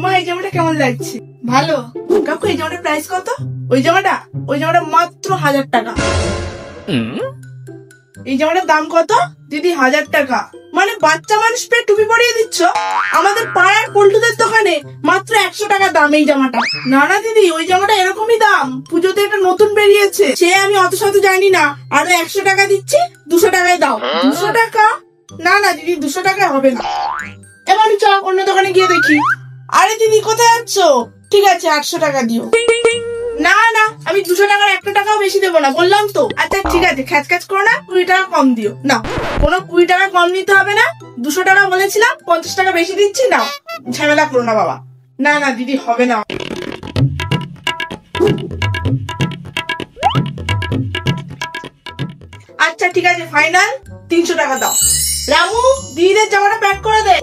মা এই জামাটা কেমন লাগছে? ভালো। কাকু এই জামাটার প্রাইস কত? ওই জামাটা মাত্র 1000 টাকা। এই জামাটার দাম কত? দিদি 1000 টাকা। মানে বাচ্চা মানুষ পেয়ে টুপি পরিয়ে দিচ্ছ? আমাদের পাড়ার পল্টুদের দোকানে মাত্র 100 টাকা দাম এই জামাটা। না না দিদি, ওই জামাটা এরকমই দাম। পুজোতে এটা নতুন বেরিয়েছে, সে আমি অত শত জানি না। আরো 100 টাকা দিচ্ছি, 200 টাকায় দাও। 200 টাকা? না না দিদি, 200 টাকায় হবে না। এবার চ অন্য দোকানে গিয়ে দেখি। আরে দিদি কোথায় যাচ্ছ? ঠিক আছে 800 টাকা দিও। না না, আমি 200 টাকার 1 টাকাও বেশি দেবো না, বললাম তো। আচ্ছা ঠিক আছে, খ্যাচ খ্যাচ করো না, 20 টাকা কম দিও। না, কোনো 20 টাকা কম নিতে হবে না। 200 টাকা বলেছিলাম, 50 টাকা বেশি দিচ্ছি। না, ঝামেলা করো না বাবা। না না দিদি, হবে না। আচ্ছা ঠিক আছে, ফাইনাল 300 টাকা দাও। রামু, দিদিদের জামাটা প্যাক করে দে।